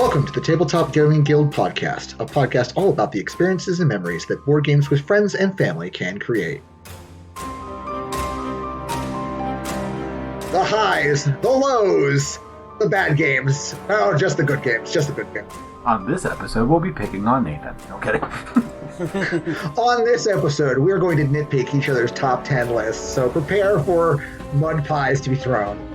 Welcome to the Tabletop Gaming Guild podcast, a podcast all about the experiences and memories that board games with friends and family can create. The highs, the lows, the bad games. Oh, just the good games, just the good games. On this episode, we'll be picking on Nathan. No kidding. On this episode, we're going to nitpick each other's top 10 lists, so prepare for mud pies to be thrown.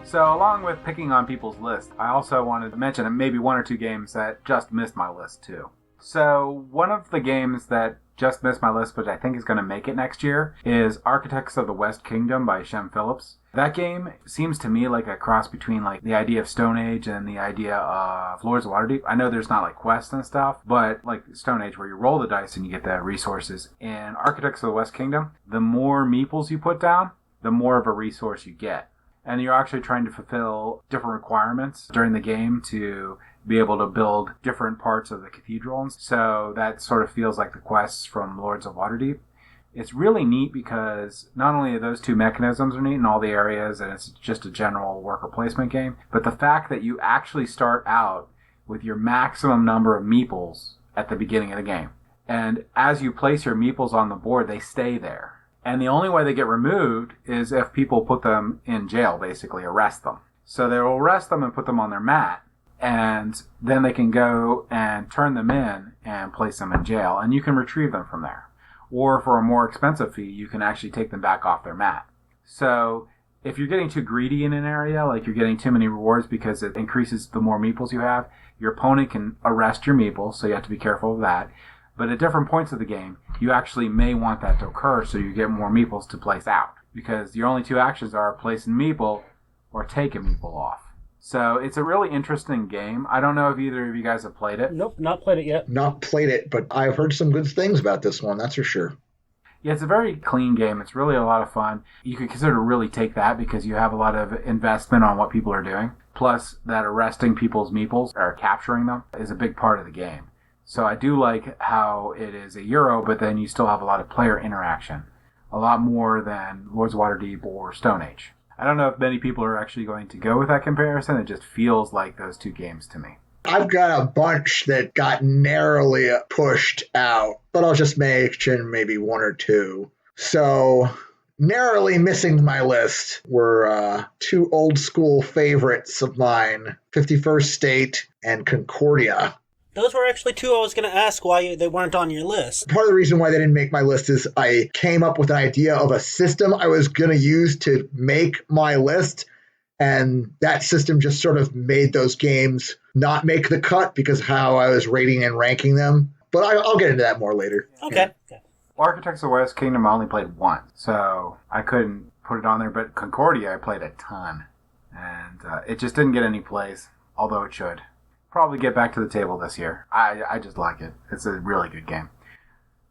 So, along with picking on people's lists, I also wanted to mention maybe one or two games that just missed my list, too. So, one of the games that just missed my list, but I think is going to make it next year, is Architects of the West Kingdom by Phillips. That game seems to me like a cross between like the idea of Stone Age and the idea of Lords of Waterdeep. I know there's not like quests and stuff, but like Stone Age where you roll the dice and you get the resources. In Architects of the West Kingdom, the more meeples you put down, the more of a resource you get. And you're actually trying to fulfill different requirements during the game to be able to build different parts of the cathedral. So that sort of feels like the quests from Lords of Waterdeep. It's really neat because not only are those two mechanisms are neat in all the areas and it's just a general worker placement game, but the fact that you actually start out with your maximum number of meeples at the beginning of the game. And as you place your meeples on the board, they stay there. And the only way they get removed is if people put them in jail, basically arrest them. So they will arrest them and put them on their mat, and then they can go and turn them in and place them in jail, and you can retrieve them from there. Or for a more expensive fee, you can actually take them back off their mat. So if you're getting too greedy in an area, like you're getting too many rewards because it increases the more meeples you have, your opponent can arrest your meeples, so you have to be careful of that. But at different points of the game, you actually may want that to occur so you get more meeples to place out. Because your only two actions are place a meeple or take a meeple off. So it's a really interesting game. I don't know if either of you guys have played it. Nope, not played it yet. Not played it, but I've heard some good things about this one, that's for sure. Yeah, it's a very clean game. It's really a lot of fun. You could consider to really take that because you have a lot of investment on what people are doing. Plus, that arresting people's meeples or capturing them is a big part of the game. So I do like how it is a Euro, but then you still have a lot of player interaction. A lot more than Lords of Waterdeep or Stone Age. I don't know if many people are actually going to go with that comparison. It just feels like those two games to me. I've got a bunch that got narrowly pushed out, but I'll just mention maybe one or two. So, narrowly missing my list were two old school favorites of mine, 51st State and Concordia. Those were actually two I was going to ask why they weren't on your list. Part of the reason why they didn't make my list is I came up with an idea of a system I was going to use to make my list, and that system just sort of made those games not make the cut because of how I was rating and ranking them. But I'll get into that more later. Okay. Architects of the West Kingdom I only played once, so I couldn't put it on there. But Concordia I played a ton, and it just didn't get any plays, although it should. Probably get back to the table this year. I just like it. It's a really good game.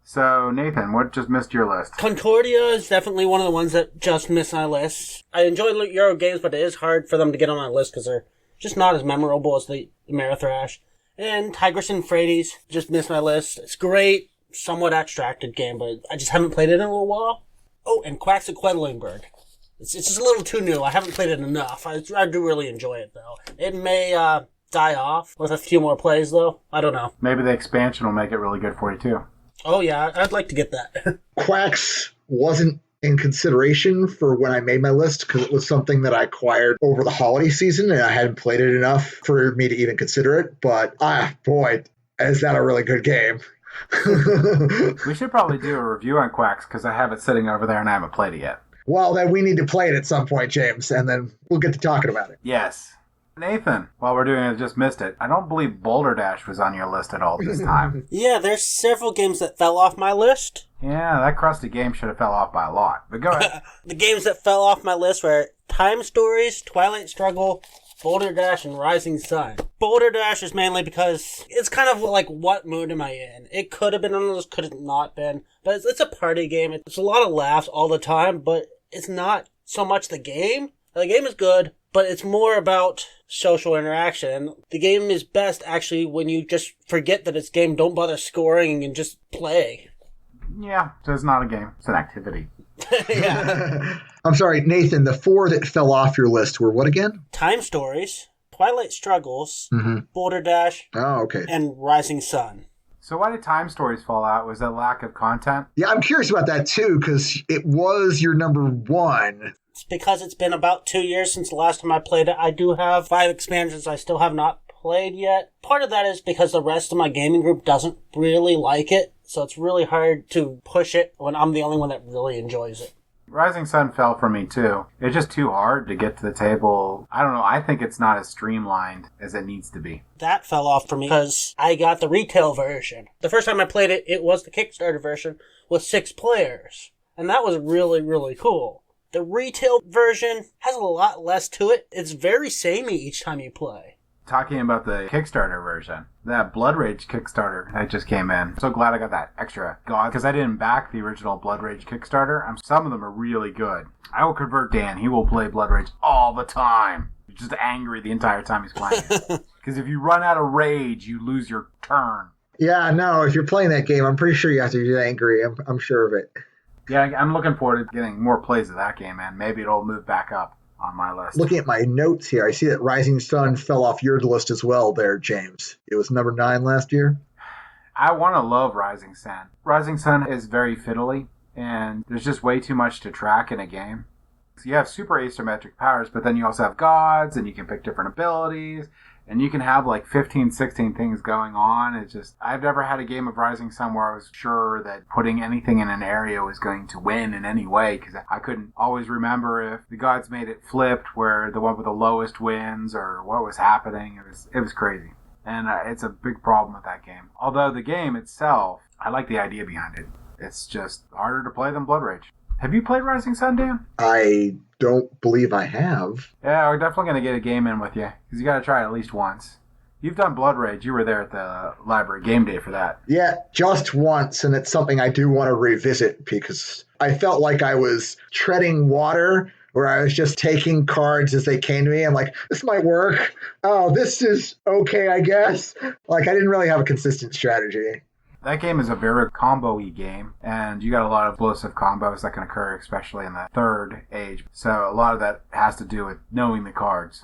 So, Nathan, what just missed your list? Concordia is definitely one of the ones that just missed my list. I enjoy Euro games, but it is hard for them to get on my list because they're just not as memorable as the Amerithrash. And Tigris and Euphrates just missed my list. It's great, somewhat abstracted game, but I just haven't played it in a little while. Oh, and Quacks at Quedlinburg. It's just a little too new. I haven't played it enough. I do really enjoy it, though. It may die off with a few more plays, though. I don't know. Maybe the expansion will make it really good for you, too. Oh, yeah. I'd like to get that. Quacks wasn't in consideration for when I made my list because it was something that I acquired over the holiday season, and I hadn't played it enough for me to even consider it. But, boy, is that a really good game. We should probably do a review on Quacks because I have it sitting over there and I haven't played it yet. Well, then we need to play it at some point, James, and then we'll get to talking about it. Yes. Nathan, while we're doing it, just missed it. I don't believe Boulder Dash was on your list at all this time. Yeah, there's several games that fell off my list. Yeah, that crusty game should have fell off by a lot. But go ahead. The games that fell off my list were Time Stories, Twilight Struggle, Boulder Dash, and Rising Sun. Boulder Dash is mainly because it's kind of like, what mood am I in? It could have been one of those, could have not been. But it's a party game. It's a lot of laughs all the time, but it's not so much the game. The game is good, but it's more about social interaction. The game is best, actually, when you just forget that it's a game, don't bother scoring, and just play. Yeah, so it's not a game. It's an activity. Yeah. I'm sorry, Nathan, the four that fell off your list were what again? Time Stories, Twilight Struggles, Boulder Dash, and Rising Sun. So why did Time Stories fall out? Was that lack of content? Yeah, I'm curious about that too, because it was your number 1. It's because it's been about 2 years since the last time I played it. I do have 5 expansions I still have not played yet. Part of that is because the rest of my gaming group doesn't really like it, so it's really hard to push it when I'm the only one that really enjoys it. Rising Sun fell for me too. It's just too hard to get to the table. I don't know. I think it's not as streamlined as it needs to be. That fell off for me because I got the retail version. The first time I played it, it was the Kickstarter version with 6 players. And that was really, really cool. The retail version has a lot less to it. It's very samey each time you play. Talking about the Kickstarter version, that Blood Rage Kickstarter that just came in. I'm so glad I got that extra god because I didn't back the original Blood Rage Kickstarter. Some of them are really good. I will convert Dan. He will play Blood Rage all the time. He's just angry the entire time he's playing it. Because if you run out of rage, you lose your turn. Yeah, no, if you're playing that game, I'm pretty sure you have to get angry. I'm sure of it. Yeah, I'm looking forward to getting more plays of that game, man. Maybe it'll move back up on my list. Looking at my notes here, I see that Rising Sun fell off your list as well there, James. It was number 9 last year. I want to love Rising Sun. Rising Sun is very fiddly, and there's just way too much to track in a game. So you have super asymmetric powers, but then you also have gods, and you can pick different abilities, and you can have like 15, 16 things going on. It's just, I've never had a game of Rising Sun where I was sure that putting anything in an area was going to win in any way, because I couldn't always remember if the gods made it flipped, where the one with the lowest wins, or what was happening. It was crazy. And it's a big problem with that game. Although the game itself, I like the idea behind it. It's just harder to play than Blood Rage. Have you played Rising Sun, Dan? I don't believe I have. Yeah, we're definitely going to get a game in with you, because you got to try it at least once. You've done Blood Rage. You were there at the library game day for that. Yeah, just once, and it's something I do want to revisit, because I felt like I was treading water, where I was just taking cards as they came to me. I'm like, this might work. Oh, this is okay, I guess. Like, I didn't really have a consistent strategy. That game is a very combo-y game, and you got a lot of explosive combos that can occur, especially in the third age. So a lot of that has to do with knowing the cards.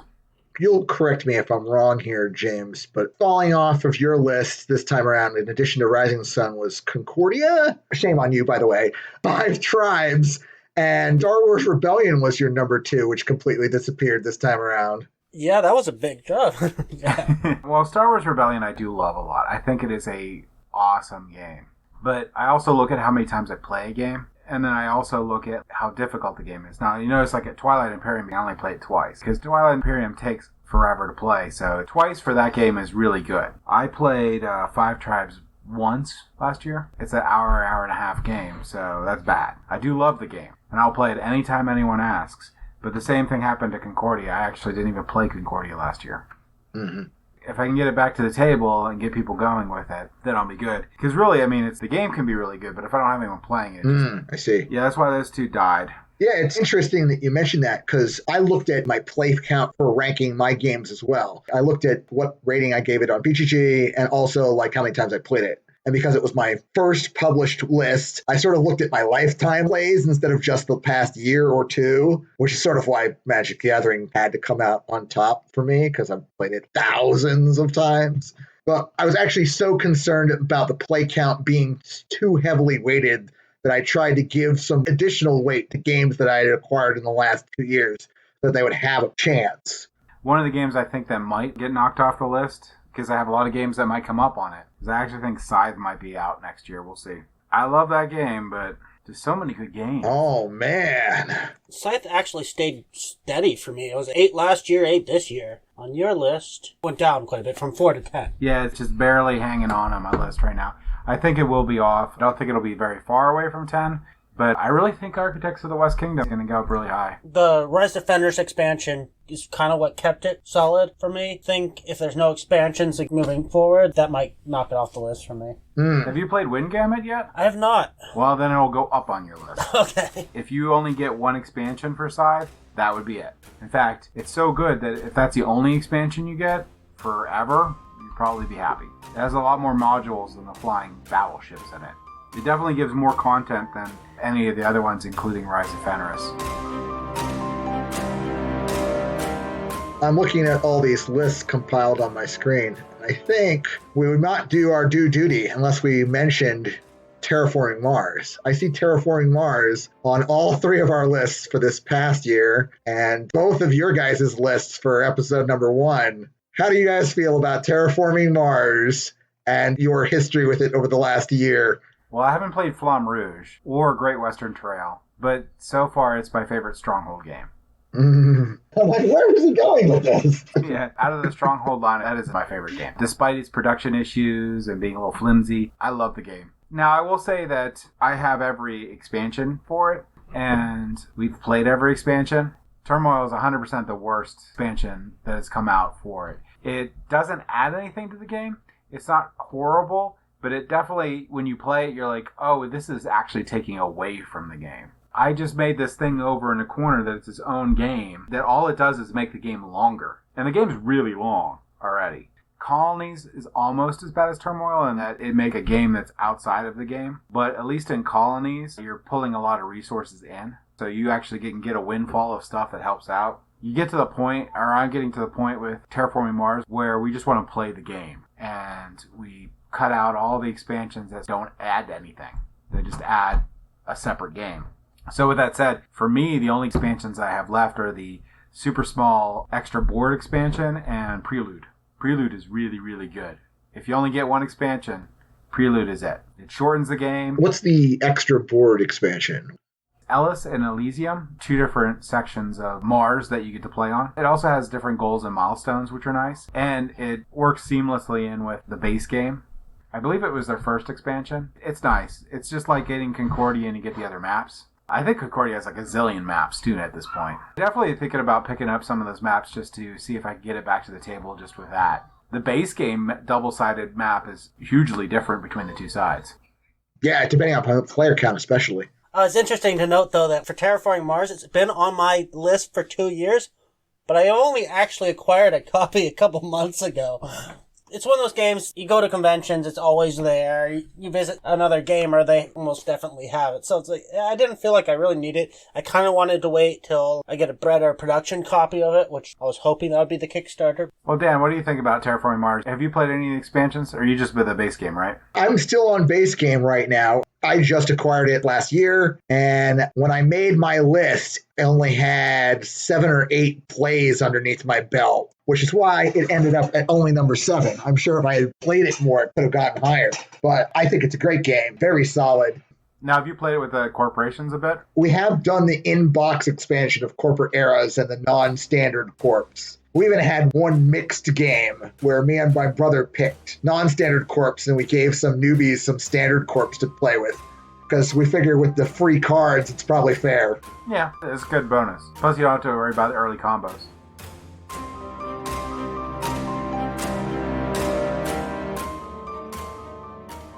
You'll correct me if I'm wrong here, James, but falling off of your list this time around, in addition to Rising Sun, was Concordia? Shame on you, by the way. 5 Tribes. And Star Wars Rebellion was your number 2, which completely disappeared this time around. Yeah, that was a big jump. Yeah. Well, Star Wars Rebellion I do love a lot. I think it is a awesome game. But I also look at how many times I play a game, and then I also look at how difficult the game is. Now, you notice like at Twilight Imperium, I only played it twice, because Twilight Imperium takes forever to play, so twice for that game is really good. I played 5 Tribes once last year. It's an hour and a half game, so that's bad. I do love the game, and I'll play it anytime anyone asks. But the same thing happened to Concordia. I actually didn't even play Concordia last year. Mm-hmm. If I can get it back to the table and get people going with it, then I'll be good. Because really, I mean, the game can be really good, but if I don't have anyone playing it... I see. Yeah, that's why those 2 died. Yeah, it's interesting that you mentioned that, because I looked at my play count for ranking my games as well. I looked at what rating I gave it on BGG, and also like how many times I played it. And because it was my first published list, I sort of looked at my lifetime plays instead of just the past year or 2, which is sort of why Magic the Gathering had to come out on top for me, because I've played it thousands of times. But I was actually so concerned about the play count being too heavily weighted that I tried to give some additional weight to games that I had acquired in the last 2 years so that they would have a chance. One of the games I think that might get knocked off the list, because I have a lot of games that might come up on it, is I actually think Scythe might be out next year. We'll see. I love that game, but there's so many good games. Oh, man. Scythe actually stayed steady for me. It was 8 last year, 8 this year. On your list, went down quite a bit, from 4 to 10. Yeah, it's just barely hanging on my list right now. I think it will be off. I don't think it'll be very far away from 10, but I really think Architects of the West Kingdom is going to go up really high. The Rise Defenders expansion is kind of what kept it solid for me. I think if there's no expansions like, moving forward, that might knock it off the list for me. Have you played Gambit yet? I have not. Well, then it'll go up on your list. Okay. If you only get 1 expansion for Scythe, that would be it. In fact, it's so good that if that's the only expansion you get forever, you'd probably be happy. It has a lot more modules than the flying battleships in it. It definitely gives more content than any of the other ones, including Rise of Fenris. I'm looking at all these lists compiled on my screen. I think we would not do our due duty unless we mentioned Terraforming Mars. I see Terraforming Mars on all three of our lists for this past year, and both of your guys' lists for episode number 1. How do you guys feel about Terraforming Mars and your history with it over the last year? Well, I haven't played Flamme Rouge or Great Western Trail, but so far it's my favorite Stronghold game. I'm like, where is he going with this? Yeah, out of the Stronghold line, that is my favorite game. Despite its production issues and being a little flimsy, I love the game. Now, I will say that I have every expansion for it, and we've played every expansion. Turmoil is 100% the worst expansion that has come out for it. It doesn't add anything to the game. It's not horrible, but it definitely, when you play it, you're like, oh, this is actually taking away from the game. I just made this thing over in a corner that it's its own game, that all it does is make the game longer. And the game's really long already. Colonies is almost as bad as Turmoil in that it make a game that's outside of the game. But at least in Colonies, you're pulling a lot of resources in. So you actually can get a windfall of stuff that helps out. You get to the point, or I'm getting to the point with Terraforming Mars, where we just want to play the game. And we cut out all the expansions that don't add anything. They just add a separate game. So with that said, for me, the only expansions I have left are the super small extra board expansion and Prelude. Prelude is really, really good. If you only get one expansion, Prelude is it. It shortens the game. What's the extra board expansion? Ellis and Elysium, 2 different sections of Mars that you get to play on. It also has different goals and milestones, which are nice. And it works seamlessly in with the base game. I believe it was their first expansion. It's nice. It's just like getting Concordia and you get the other maps. I think Concordia has like a zillion maps too at this point. Definitely thinking about picking up some of those maps just to see if I can get it back to the table just with that. The base game double-sided map is hugely different between the two sides. Yeah, depending on player count especially. It's interesting to note, though, that for Terraforming Mars, it's been on my list for 2 years, but I only actually acquired a copy a couple months ago. It's one of those games, you go to conventions, it's always there. You visit another gamer, they almost definitely have it. So it's like, I didn't feel like I really need it. I kind of wanted to wait till I get a better production copy of it, which I was hoping that would be the Kickstarter. Well, Dan, what do you think about Terraforming Mars? Have you played any of the expansions, or are you just with the base game, right? I'm still on base game right now. I just acquired it last year, and when I made my list, I only had 7 or 8 plays underneath my belt, which is why it ended up at only number 7. I'm sure if I had played it more, it could have gotten higher. But I think it's a great game, very solid. Now, have you played it with the corporations a bit? We have done the in-box expansion of Corporate Eras and the non-standard corps. We even had one mixed game where me and my brother picked non-standard corps and we gave some newbies some standard corps to play with. Because we figure with the free cards, it's probably fair. Yeah, it's a good bonus. Plus, you don't have to worry about the early combos.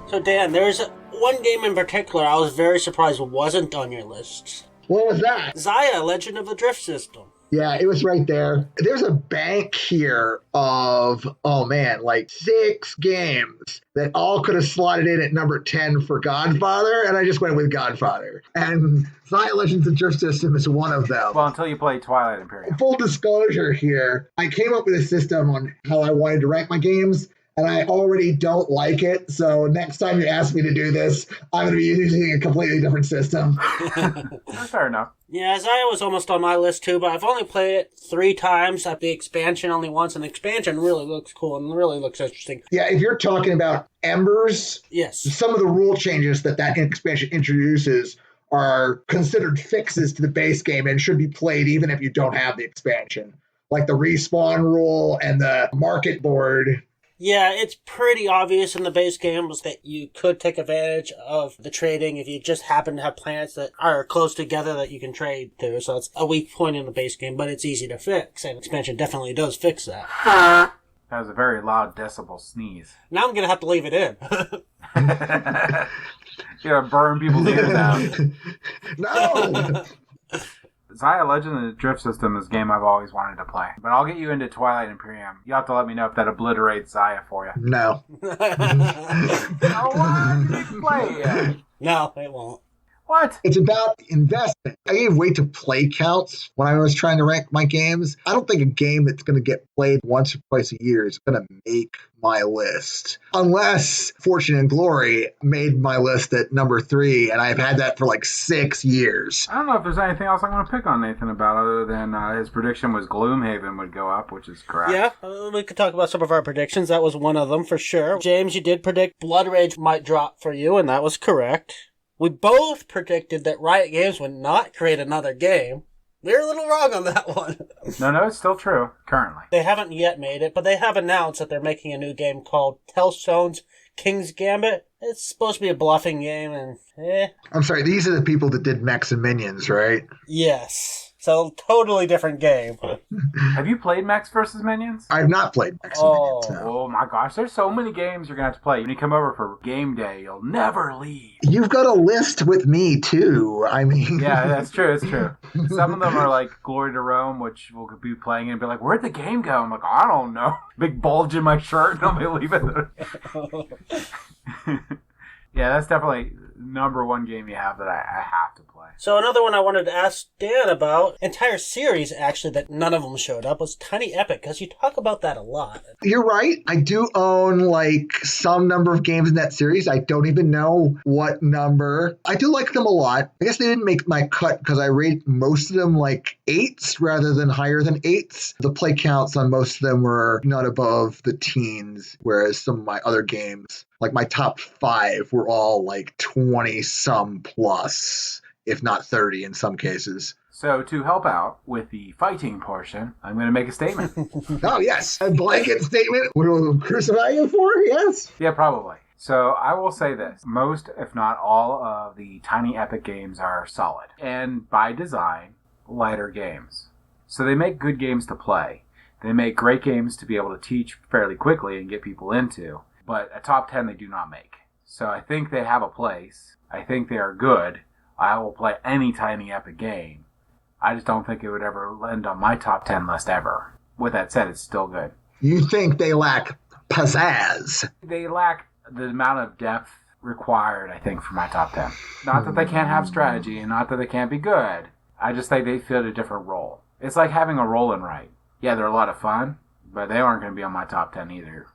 So, Dan, there's one game in particular I was very surprised wasn't on your list. What was that? Xayah, Legend of the Drift System. Yeah, it was right there. There's a bank here of, like 6 games that all could have slotted in at number 10 for Godfather, and I just went with Godfather. And Xayah Legends of Drift System is one of them. Well, until you play Twilight Imperium. Full disclosure here, I came up with a system on how I wanted to rank my games, and I already don't like it, so next time you ask me to do this, I'm going to be using a completely different system. Fair enough. Yeah, Xayah was almost on my list too, but I've only played it 3 times at the expansion only once, and the expansion really looks cool and really looks interesting. Yeah, if you're talking about Embers, yes, some of the rule changes that expansion introduces are considered fixes to the base game and should be played even if you don't have the expansion. Like the respawn rule and the market board. Yeah, it's pretty obvious in the base game was that you could take advantage of the trading if you just happen to have planets that are close together that you can trade to. So it's a weak point in the base game, but it's easy to fix, and expansion definitely does fix that. That was a very loud decibel sneeze. Now I'm going to have to leave it in. You're going to burn people's ears out. No! Xayah Legend of the Drift System is a game I've always wanted to play. But I'll get you into Twilight Imperium. You'll have to let me know if that obliterates Xayah for you. No. Oh, why did you play it? No, it won't. What? It's about investment. I gave way to play counts when I was trying to rank my games. I don't think a game that's going to get played once or twice a year is going to make my list. Unless Fortune and Glory made my list at number 3, and I've had that for like 6 years. I don't know if there's anything else I'm going to pick on Nathan about other than his prediction was Gloomhaven would go up, which is correct. Yeah, we could talk about some of our predictions. That was one of them for sure. James, you did predict Blood Rage might drop for you, and that was correct. We both predicted that Riot Games would not create another game. We were a little wrong on that one. No, it's still true, currently. They haven't yet made it, but they have announced that they're making a new game called Tellstone's King's Gambit. It's supposed to be a bluffing game, and I'm sorry, these are the people that did Mechs and Minions, right? Yes. So, totally different game. Have you played Mechs vs. Minions? I've not played Mechs and Minions, no. Oh my gosh, there's so many games you're going to have to play. When you come over for game day, you'll never leave. You've got a list with me, too. I mean... Yeah, that's true, it's true. Some of them are like Glory to Rome, which we'll be playing and be like, where'd the game go? I'm like, I don't know. Big bulge in my shirt, and I'll be leaving it. Yeah, that's definitely number one game you have that I have to play. So another one I wanted to ask Dan about, entire series actually that none of them showed up, was Tiny Epic, because you talk about that a lot. You're right. I do own like some number of games in that series. I don't even know what number. I do like them a lot. I guess they didn't make my cut because I rate most of them like 8s rather than higher than 8s. The play counts on most of them were not above the teens, whereas some of my other games, like my top 5, were all like 20-some plus, if not 30 in some cases. So to help out with the fighting portion, I'm going to make a statement. Oh, yes. A blanket statement. We'll crucify you for? Yes. Yeah, probably. So I will say this. Most, if not all, of the Tiny Epic games are solid. And by design, lighter games. So they make good games to play. They make great games to be able to teach fairly quickly and get people into. But a top 10 they do not make. So I think they have a place. I think they are good. I will play any Tiny Epic game. I just don't think it would ever land on my top 10 list ever. With that said, it's still good. You think they lack pizzazz? They lack the amount of depth required, I think, for my top 10. Not that they can't have strategy and not that they can't be good. I just think they fit a different role. It's like having a roll and write. Yeah, they're a lot of fun, but they aren't going to be on my top 10 either.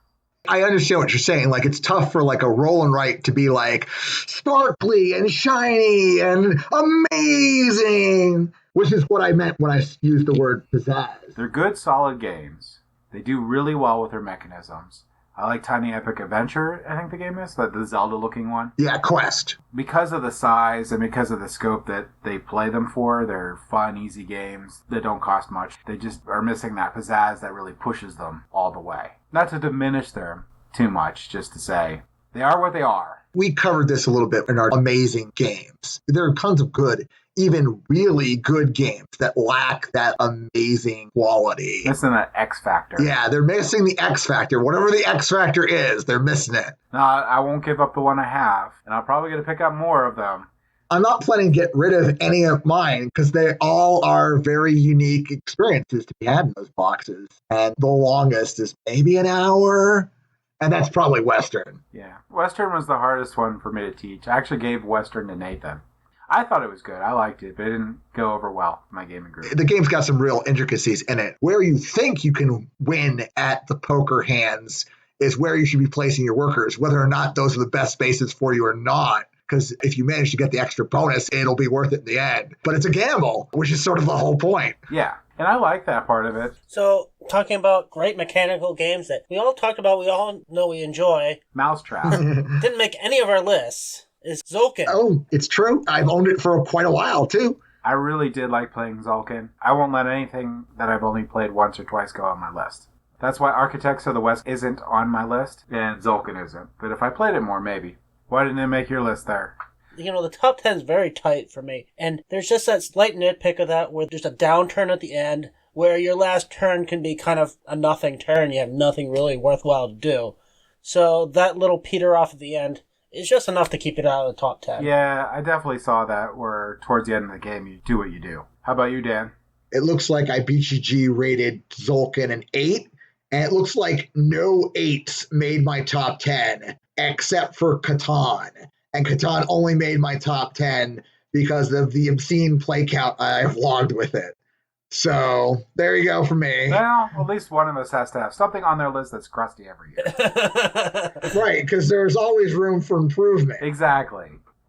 I understand what you're saying. Like, it's tough for like a roll and write to be like sparkly and shiny and amazing, which is what I meant when I used the word pizzazz. They're good, solid games. They do really well with their mechanisms. I like Tiny Epic Adventure, I think the game is, the Zelda-looking one. Yeah, Quest. Because of the size and because of the scope that they play them for, they're fun, easy games that don't cost much. They just are missing that pizzazz that really pushes them all the way. Not to diminish them too much, just to say they are what they are. We covered this a little bit in our amazing games. There are tons of good, even really good games that lack that amazing quality. Missing that X factor. Yeah, they're missing the X factor. Whatever the X factor is, they're missing it. No, I won't give up the one I have, and I'll probably going to pick up more of them. I'm not planning to get rid of any of mine because they all are very unique experiences to be had in those boxes. And the longest is maybe an hour. And that's probably Western. Yeah. Western was the hardest one for me to teach. I actually gave Western to Nathan. I thought it was good. I liked it, but it didn't go over well in my gaming group. The game's got some real intricacies in it. Where you think you can win at the poker hands is where you should be placing your workers, whether or not those are the best spaces for you or not. Because if you manage to get the extra bonus, it'll be worth it in the end. But it's a gamble, which is sort of the whole point. Yeah. And I like that part of it. So, talking about great mechanical games that we all talked about, we all know we enjoy. Mousetrap. Didn't make any of our lists. Is Tzolk'in. Oh, it's true. I've owned it for quite a while, too. I really did like playing Tzolk'in. I won't let anything that I've only played once or twice go on my list. That's why Architects of the West isn't on my list, and Tzolk'in isn't. But if I played it more, maybe. Why didn't it make your list there? You know, the top 10 is very tight for me. And there's just that slight nitpick of that where there's a downturn at the end where your last turn can be kind of a nothing turn. You have nothing really worthwhile to do. So that little peter off at the end is just enough to keep it out of the top 10. Yeah, I definitely saw that where towards the end of the game you do what you do. How about you, Dan? It looks like IBGG rated Tzolk'in an 8. And it looks like no 8s made my top 10 except for Catan. And Catan only made my top 10 because of the obscene play count I've logged with it. So there you go for me. Well, at least one of us has to have something on their list that's crusty every year. Right, because there's always room for improvement. Exactly.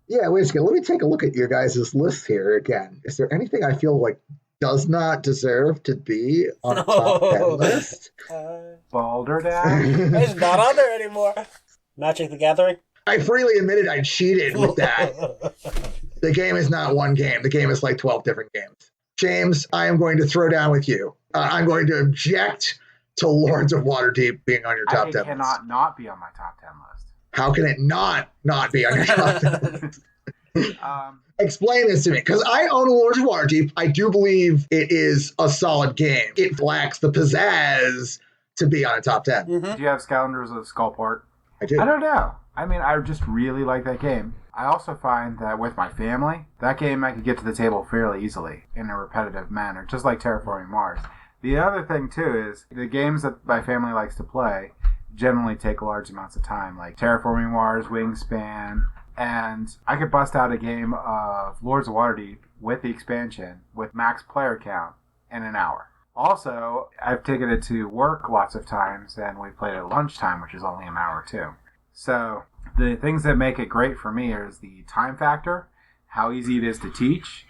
Yeah, wait a second. Let me take a look at your guys' list here again. Is there anything I feel like does not deserve to be on a top 10 list? Boulder Dash? It's not on there anymore. Magic the Gathering? I freely admitted I cheated with that. The game is not one game. The game is like 12 different games. James, I am going to throw down with you. I'm going to object to Lords of Waterdeep being on your top 10 list. It cannot not be on my top 10 list. How can it not be on your top 10 list? Explain this to me, because I own Lords of Waterdeep. I do believe it is a solid game. It lacks the pizzazz to be on a top 10. Mm-hmm. Do you have Scoundrels of Skullport? I do. I don't know. I mean, I just really like that game. I also find that with my family, that game I could get to the table fairly easily in a repetitive manner, just like Terraforming Mars. The other thing, too, is the games that my family likes to play generally take large amounts of time, like Terraforming Mars, Wingspan, and I could bust out a game of Lords of Waterdeep with the expansion with max player count in an hour. Also, I've taken it to work lots of times, and we've played at lunchtime, which is only an hour too. So the things that make it great for me is the time factor, how easy it is to teach,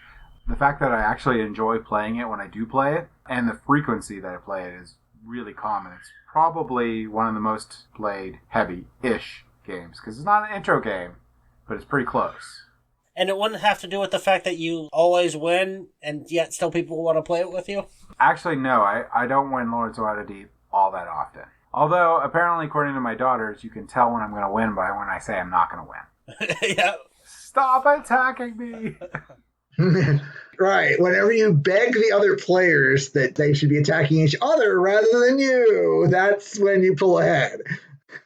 the fact that I actually enjoy playing it when I do play it, and the frequency that I play it is really common. It's probably one of the most played heavy-ish games, because it's not an intro game, but it's pretty close. And it wouldn't have to do with the fact that you always win, and yet still people want to play it with you? Actually, no, I don't win Lords of Waterdeep all that often. Although, apparently, according to my daughters, you can tell when I'm going to win by when I say I'm not going to win. Yeah. Stop attacking me! Right. Whenever you beg the other players that they should be attacking each other rather than you, that's when you pull ahead.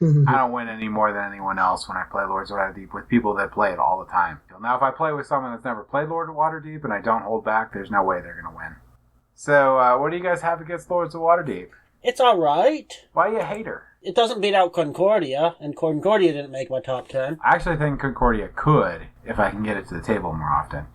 I don't win any more than anyone else when I play Lords of Waterdeep with people that play it all the time. Now, if I play with someone that's never played Lord of Waterdeep and I don't hold back, there's no way they're going to win. So, what do you guys have against Lords of Waterdeep? It's alright. Why are you a hater? It doesn't beat out Concordia, and Concordia didn't make my top 10. I actually think Concordia could, if I can get it to the table more often.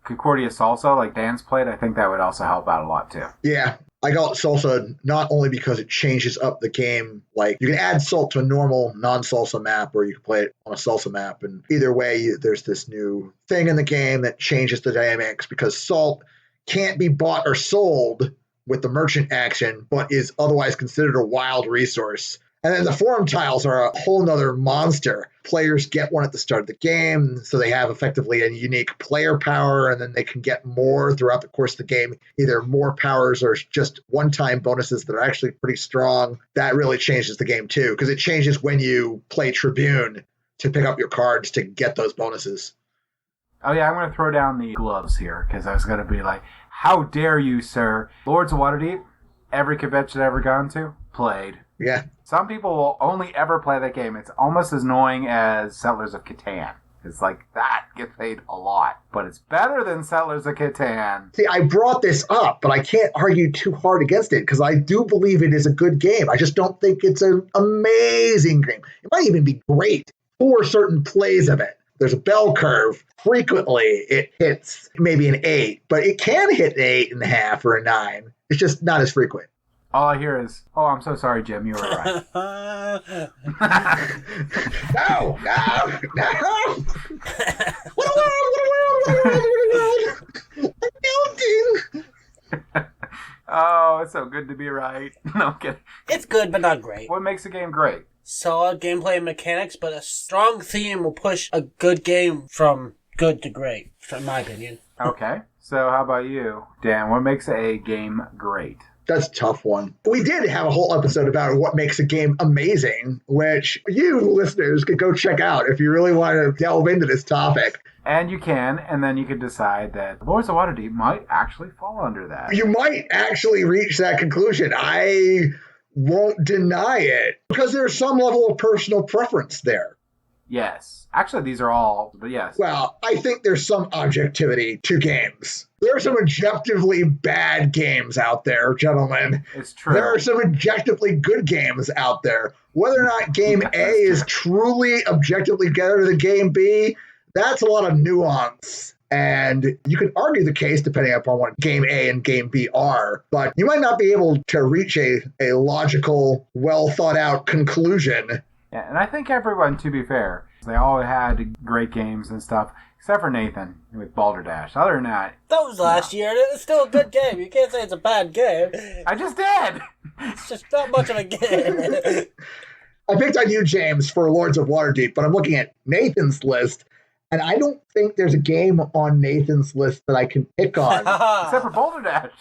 Concordia Salsa, like Dan's played, I think that would also help out a lot, too. Yeah. I got salsa not only because it changes up the game, like you can add salt to a normal non-salsa map or you can play it on a salsa map. And either way, there's this new thing in the game that changes the dynamics because salt can't be bought or sold with the merchant action, but is otherwise considered a wild resource. And then the forum tiles are a whole nother monster. Players get one at the start of the game, so they have effectively a unique player power, and then they can get more throughout the course of the game, either more powers or just one-time bonuses that are actually pretty strong. That really changes the game too, because it changes when you play Tribune to pick up your cards to get those bonuses. Oh yeah, I'm going to throw down the gloves here, because I was going to be like, how dare you, sir? Lords of Waterdeep, every convention I've ever gone to, played. Yeah. Some people will only ever play that game. It's almost as annoying as Settlers of Catan. It's like, that gets played a lot. But it's better than Settlers of Catan. See, I brought this up, but I can't argue too hard against it because I do believe it is a good game. I just don't think it's an amazing game. It might even be great for certain plays of it. There's a bell curve. Frequently, it hits maybe an 8, but it can hit an 8.5 or a 9. It's just not as frequent. All I hear is, oh, I'm so sorry, Jim, you were right. No! What a world! I'm melting! Oh, it's so good to be right. No, I'm kidding. It's good, but not great. What makes a game great? Solid gameplay and mechanics, but a strong theme will push a good game from good to great, in my opinion. Okay. So how about you, Dan? What makes a game great? That's a tough one. We did have a whole episode about what makes a game amazing, which you listeners could go check out if you really want to delve into this topic. And you can, and then you could decide that Lords of Waterdeep might actually fall under that. You might actually reach that conclusion. I won't deny it, because there's some level of personal preference there. Yes. Actually, these are all, but yes. Well, I think there's some objectivity to games. There are some objectively bad games out there, gentlemen. It's true. There are some objectively good games out there. Whether or not game A is truly objectively better than game B, that's a lot of nuance And you can argue the case depending upon what game A and game B are, but you might not be able to reach a logical, well thought out conclusion. Yeah, and I think everyone, to be fair, they all had great games and stuff, except for Nathan with Balderdash. Other than that... That was last year, and it's still a good game. You can't say it's a bad game. I just did! It's just not much of a game. I picked on you, James, for Lords of Waterdeep, but I'm looking at Nathan's list, and I don't think there's a game on Nathan's list that I can pick on. Except for Balderdash.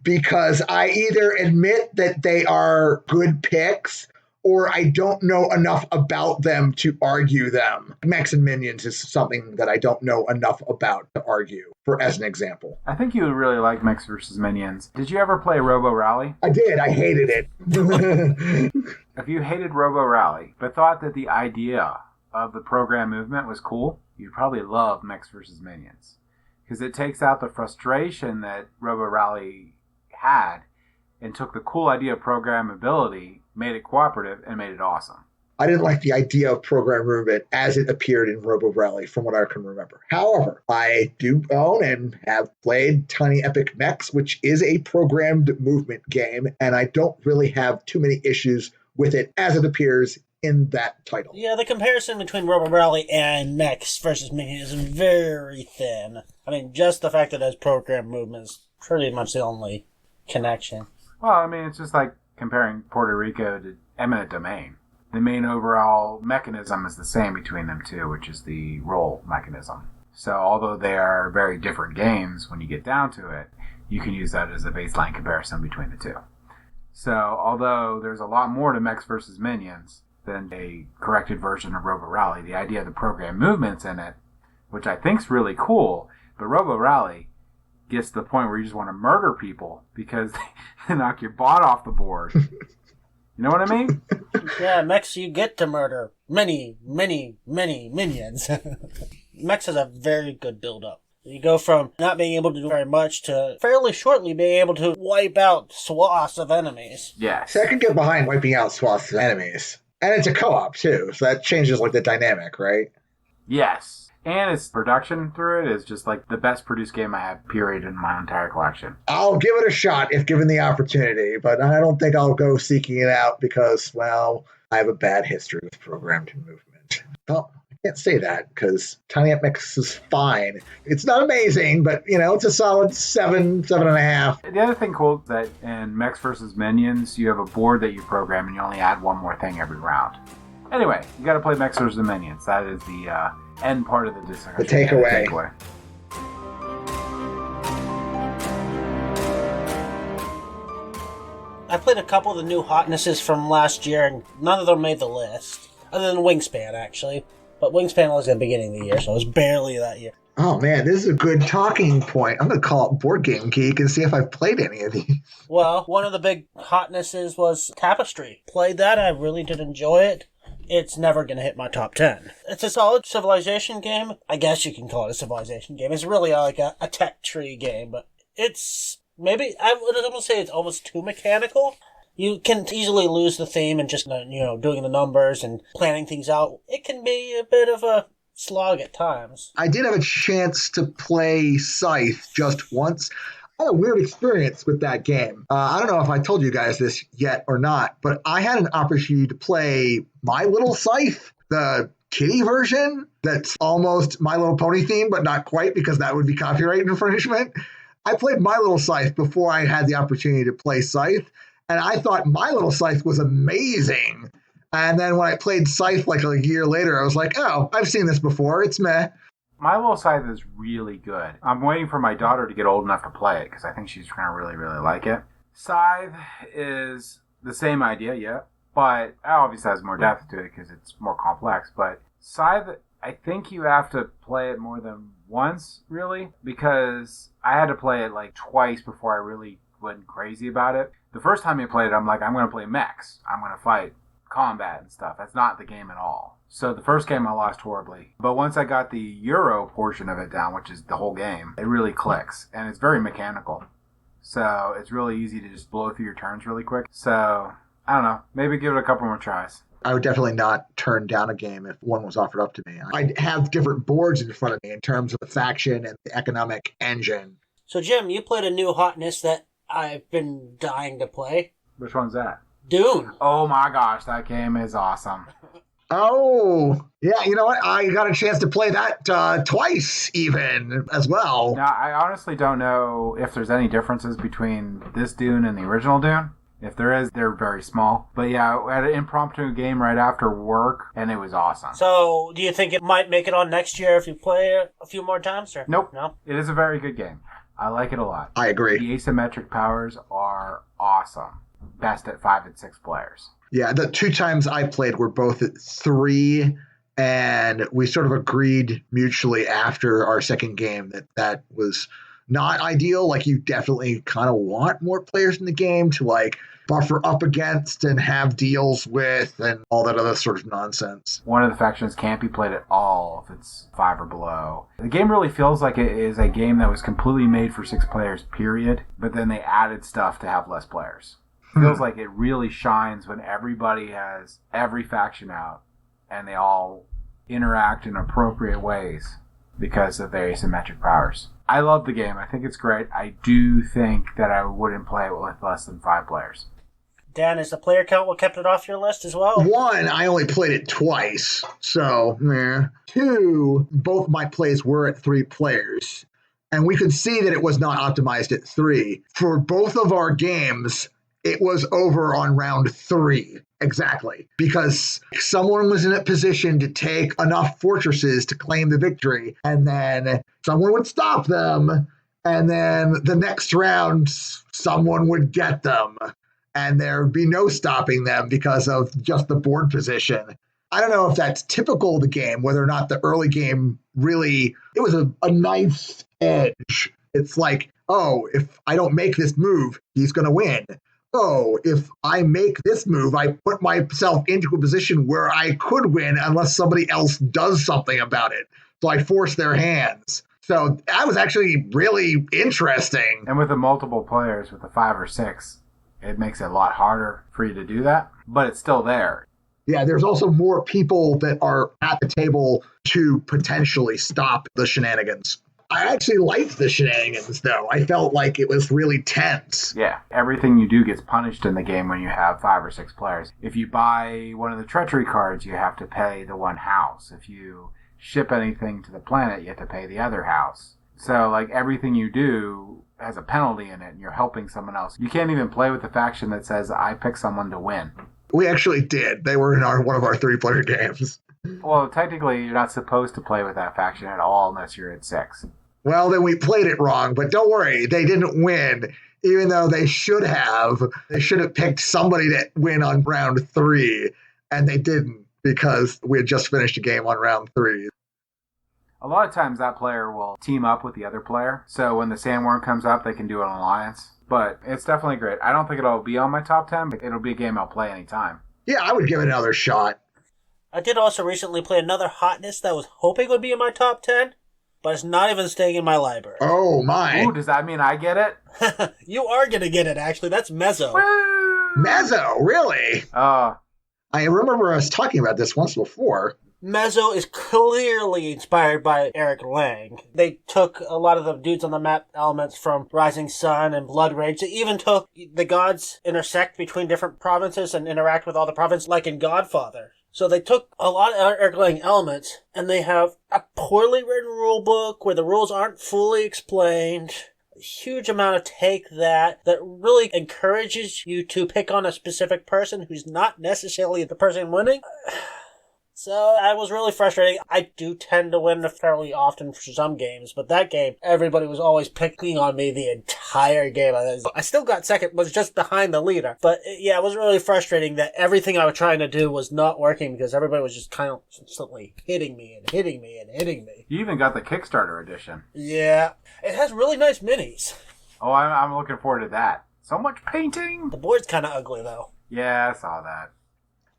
Because I either admit that they are good picks, or I don't know enough about them to argue them. Mechs and Minions is something that I don't know enough about to argue, as an example. I think you would really like Mechs vs. Minions. Did you ever play Robo Rally? I did. I hated it. If you hated Robo Rally, but thought that the idea of the program movement was cool, you'd probably love Mechs vs. Minions. Because it takes out the frustration that Robo Rally had and took the cool idea of programmability, made it cooperative, and made it awesome. I didn't like the idea of program movement as it appeared in Robo Rally, from what I can remember. However, I do own and have played Tiny Epic Mechs, which is a programmed movement game, and I don't really have too many issues with it as it appears in that title. Yeah, the comparison between Robo Rally and Mechs versus Minions is very thin. I mean, just the fact that it has program movement is pretty much the only connection. Well, I mean, it's just like comparing Puerto Rico to eminent domain. The main overall mechanism is the same between them two, which is the roll mechanism. So although they are very different games, when you get down to it, you can use that as a baseline comparison between the two. So although there's a lot more to Mechs vs. Minions than a corrected version of Robo Rally, the idea of the program movements in it, which I think is really cool, but Robo Rally gets to the point where you just want to murder people because they knock your bot off the board. You know what I mean? Yeah, Mechs, you get to murder many, many, many minions. Mechs has a very good build-up. You go from not being able to do very much to fairly shortly being able to wipe out swaths of enemies. Yes. So I can get behind wiping out swaths of enemies. And it's a co-op, too, so that changes like the dynamic, right? Yes. And its production through it is just like the best produced game I have, period, in my entire collection. I'll give it a shot if given the opportunity, but I don't think I'll go seeking it out because, well, I have a bad history with programmed movement. Well, I can't say that because Tiny Epics is fine. It's not amazing, but, it's a solid 7.5. The other thing cool is that in Mechs vs. Minions, you have a board that you program and you only add one more thing every round. Anyway, you got to play Mechs vs. Minions. That is the end part of the discussion. The takeaway. I played a couple of the new hotnesses from last year, and none of them made the list. Other than Wingspan, actually. But Wingspan was at the beginning of the year, so it was barely that year. Oh, man, this is a good talking point. I'm going to call up Board Game Geek and see if I've played any of these. Well, one of the big hotnesses was Tapestry. Played that, I really did enjoy it. It's never going to hit my top 10. It's a solid civilization game. I guess you can call it a civilization game. It's really like a tech tree game, but it's maybe, I would almost say it's almost too mechanical. You can easily lose the theme and just, doing the numbers and planning things out. It can be a bit of a slog at times. I did have a chance to play Scythe just once. I had a weird experience with that game. I don't know if I told you guys this yet or not, but I had an opportunity to play My Little Scythe, the kiddie version that's almost My Little Pony themed, but not quite because that would be copyright infringement. I played My Little Scythe before I had the opportunity to play Scythe, and I thought My Little Scythe was amazing. And then when I played Scythe like a year later, I was like, oh, I've seen this before. It's meh. My Little Scythe is really good. I'm waiting for my daughter to get old enough to play it because I think she's going to really, really like it. Scythe is the same idea, yeah, but it obviously has more depth to it because it's more complex. But Scythe, I think you have to play it more than once, really, because I had to play it like twice before I really went crazy about it. The first time I played it, I'm like, I'm going to play mechs. I'm going to fight combat and stuff. That's not the game at all. So the first game I lost horribly. But once I got the Euro portion of it down, which is the whole game, it really clicks. And it's very mechanical. So it's really easy to just blow through your turns really quick. So, I don't know. Maybe give it a couple more tries. I would definitely not turn down a game if one was offered up to me. I'd have different boards in front of me in terms of the faction and the economic engine. So, Jim, you played a new hotness that I've been dying to play. Which one's that? Dune. Oh my gosh, that game is awesome. Oh, yeah, you know what? I got a chance to play that twice even as well. Now, I honestly don't know if there's any differences between this Dune and the original Dune. If there is, they're very small. But yeah, I had an impromptu game right after work, and it was awesome. So, do you think it might make it on next year if you play it a few more times? Or? Nope. No? It is a very good game. I like it a lot. I agree. The asymmetric powers are awesome. Best at 5 and 6 players. Yeah, the 2 times I played were both at 3, and we sort of agreed mutually after our second game that was not ideal. Like, you definitely kind of want more players in the game to, like, buffer up against and have deals with and all that other sort of nonsense. One of the factions can't be played at all if it's 5 or below. The game really feels like it is a game that was completely made for 6 players, period, but then they added stuff to have less players. Feels like it really shines when everybody has every faction out and they all interact in appropriate ways because of their asymmetric powers. I love the game. I think it's great. I do think that I wouldn't play it with less than 5 players. Dan, is the player count what kept it off your list as well? 1, I only played it twice, so meh. 2, both my plays were at 3 players, and we could see that it was not optimized at 3. For both of our games, it was over on round 3, exactly, because someone was in a position to take enough fortresses to claim the victory, and then someone would stop them, and then the next round, someone would get them, and there would be no stopping them because of just the board position. I don't know if that's typical of the game, whether or not the early game really, it was a nice edge. It's like, oh, if I don't make this move, he's going to win. Oh, if I make this move, I put myself into a position where I could win unless somebody else does something about it. So I force their hands. So that was actually really interesting. And with the multiple players, with the 5 or 6, it makes it a lot harder for you to do that, but it's still there. Yeah, there's also more people that are at the table to potentially stop the shenanigans. I actually liked the shenanigans, though. I felt like it was really tense. Yeah, everything you do gets punished in the game when you have 5 or 6 players. If you buy one of the treachery cards, you have to pay the one house. If you ship anything to the planet, you have to pay the other house. So, like, everything you do has a penalty in it, and you're helping someone else. You can't even play with the faction that says, I pick someone to win. We actually did. They were in one of our 3-player games. Well, technically, you're not supposed to play with that faction at all unless you're at 6. Well, then we played it wrong, but don't worry, they didn't win, even though they should have. They should have picked somebody to win on round 3, and they didn't because we had just finished a game on round 3. A lot of times that player will team up with the other player, so when the sandworm comes up, they can do an alliance. But it's definitely great. I don't think it'll be on my top 10, but it'll be a game I'll play anytime. Yeah, I would give it another shot. I did also recently play another hotness that I was hoping would be in my top 10, but it's not even staying in my library. Oh, my. Ooh, does that mean I get it? You are going to get it, actually. That's Mezzo. Woo! Mezzo, really? I remember us talking about this once before. Mezzo is clearly inspired by Eric Lang. They took a lot of the dudes on the map elements from Rising Sun and Blood Rage. They even took the gods intersect between different provinces and interact with all the provinces, like in Godfather. So they took a lot of Eric Lang elements, and they have a poorly written rule book where the rules aren't fully explained. A huge amount of take that really encourages you to pick on a specific person who's not necessarily the person winning. So I was really frustrated. I do tend to win fairly often for some games, but that game, everybody was always picking on me the entire game. I still got second, was just behind the leader. But yeah, it was really frustrating that everything I was trying to do was not working because everybody was just kind of constantly hitting me and hitting me and hitting me. You even got the Kickstarter edition. Yeah, it has really nice minis. Oh, I'm looking forward to that. So much painting. The board's kind of ugly, though. Yeah, I saw that.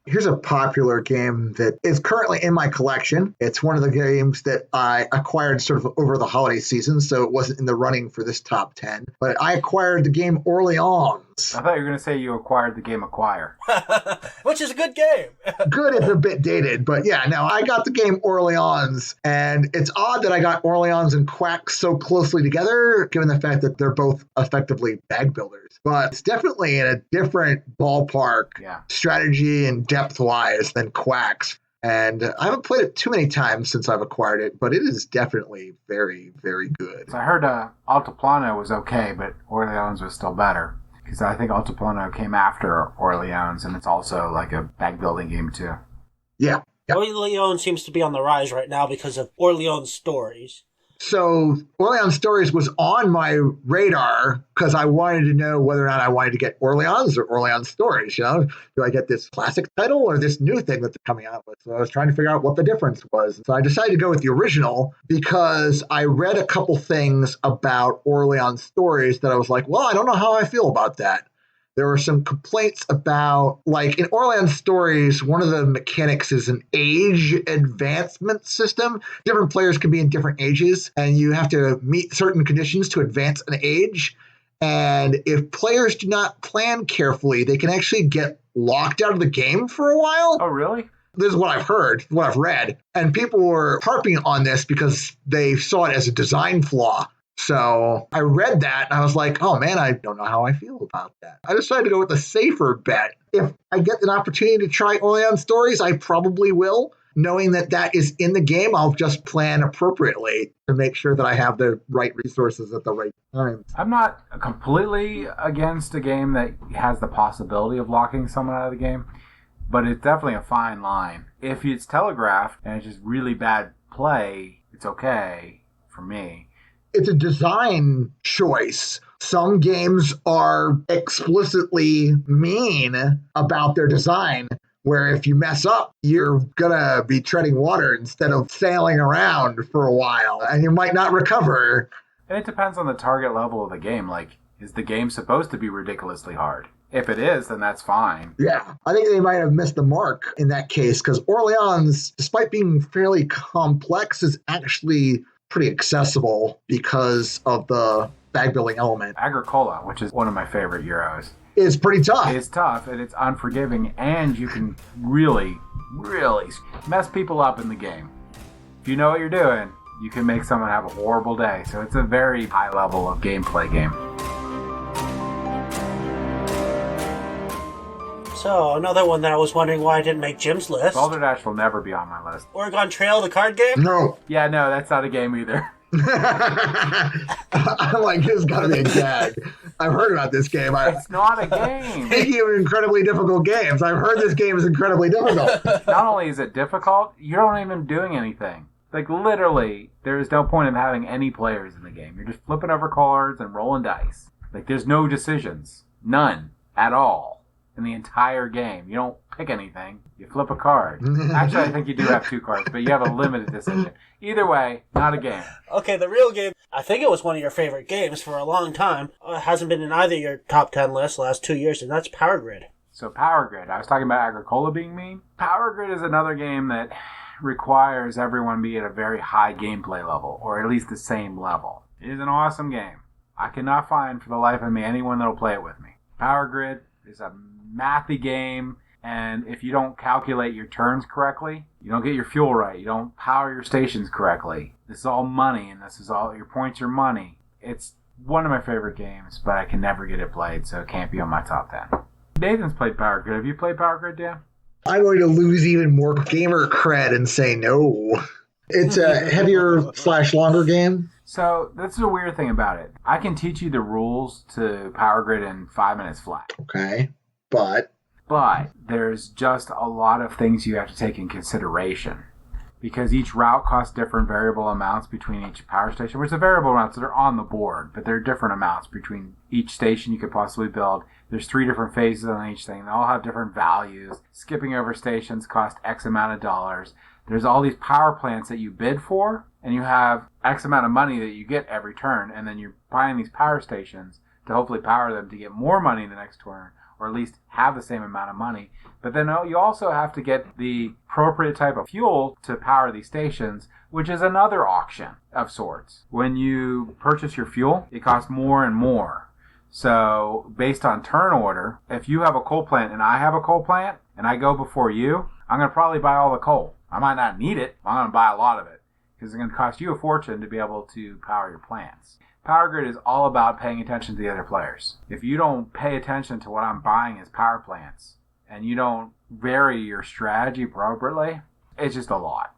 Here's a popular game that is currently in my collection. It's one of the games that I acquired sort of over the holiday season, so it wasn't in the running for this top 10. But I acquired the game Orleans I thought you were going to say you acquired the game Acquire. Which is a good game. Good if a bit dated, but yeah, no, I got the game Orleans, and it's odd that I got Orleans and Quack so closely together, given the fact that they're both effectively bag builders. But it's definitely in a different ballpark, strategy and depth-wise than Quack's. And I haven't played it too many times since I've acquired it, but it is definitely very, very good. So I heard Altiplano was okay, but Orleans was still better. Because I think Altiplano came after Orleans, and it's also like a bag building game too. Yeah. Orleans seems to be on the rise right now because of Orleans Stories. So Orleans Stories was on my radar because I wanted to know whether or not I wanted to get Orleans or Orleans Stories. Do I get this classic title or this new thing that they're coming out with? So I was trying to figure out what the difference was. So I decided to go with the original because I read a couple things about Orleans Stories that I was like, well, I don't know how I feel about that. There were some complaints about, like, in Orleans Stories, one of the mechanics is an age advancement system. Different players can be in different ages, and you have to meet certain conditions to advance an age. And if players do not plan carefully, they can actually get locked out of the game for a while. Oh, really? This is what I've heard, what I've read. And people were harping on this because they saw it as a design flaw. So I read that and I was like, oh man, I don't know how I feel about that. I decided to go with a safer bet. If I get an opportunity to try Orleans Stories, I probably will. Knowing that that is in the game, I'll just plan appropriately to make sure that I have the right resources at the right time. I'm not completely against a game that has the possibility of locking someone out of the game, but it's definitely a fine line. If it's telegraphed and it's just really bad play, it's okay for me. It's a design choice. Some games are explicitly mean about their design, where if you mess up, you're going to be treading water instead of sailing around for a while, and you might not recover. And it depends on the target level of the game. Like, is the game supposed to be ridiculously hard? If it is, then that's fine. Yeah, I think they might have missed the mark in that case, because Orleans, despite being fairly complex, is actually pretty accessible because of the bag building element. Agricola, which is one of my favorite Euros, is pretty tough. It's tough and it's unforgiving, and you can really, really mess people up in the game. If you know what you're doing, you can make someone have a horrible day. So it's a very high level of gameplay game. So, another one that I was wondering why I didn't make Jim's list. Balderdash will never be on my list. Oregon Trail, the card game? No. Yeah, no, that's not a game either. I'm like, this has got to be a gag. I've heard about this game. It's not a game. Speaking of incredibly difficult games, I've heard this game is incredibly difficult. Not only is it difficult, you're not even doing anything. Like, literally, there is no point in having any players in the game. You're just flipping over cards and rolling dice. Like, there's no decisions. None. At all. In the entire game. You don't pick anything. You flip a card. Actually, I think you do have 2 cards, but you have a limited decision. Either way, not a game. Okay, the real game. I think it was one of your favorite games for a long time. It hasn't been in either of your top 10 lists the last 2 years, and that's Power Grid. So Power Grid. I was talking about Agricola being mean. Power Grid is another game that requires everyone be at a very high gameplay level, or at least the same level. It is an awesome game. I cannot find for the life of me anyone that'll play it with me. Power Grid is a mathy game, and if you don't calculate your turns correctly, you don't get your fuel right, you don't power your stations correctly, this is all money, and this is all your points are money. It's one of my favorite games, but I can never get it played, so it can't be on my top 10. Nathan's played Power Grid. Have you played Power Grid, Dan? I'm going to lose even more gamer cred and say no. It's a heavier/longer game. So that's the weird thing about it. I can teach you the rules to Power Grid in 5 minutes flat. Okay, but there's just a lot of things you have to take in consideration. Because each route costs different variable amounts between each power station, which are variable amounts that are on the board, but there are different amounts between each station you could possibly build. There's 3 different phases on each thing. They all have different values. Skipping over stations cost X amount of dollars. There's all these power plants that you bid for, and you have X amount of money that you get every turn, and then you're buying these power stations to hopefully power them to get more money the next turn, or at least have the same amount of money. But then you also have to get the appropriate type of fuel to power these stations, which is another auction of sorts. When you purchase your fuel, it costs more and more. So based on turn order, if you have a coal plant and I have a coal plant and I go before you, I'm going to probably buy all the coal. I might not need it. I'm going to buy a lot of it because it's going to cost you a fortune to be able to power your plants. Power Grid is all about paying attention to the other players. If you don't pay attention to what I'm buying as power plants and you don't vary your strategy appropriately, it's just a lot.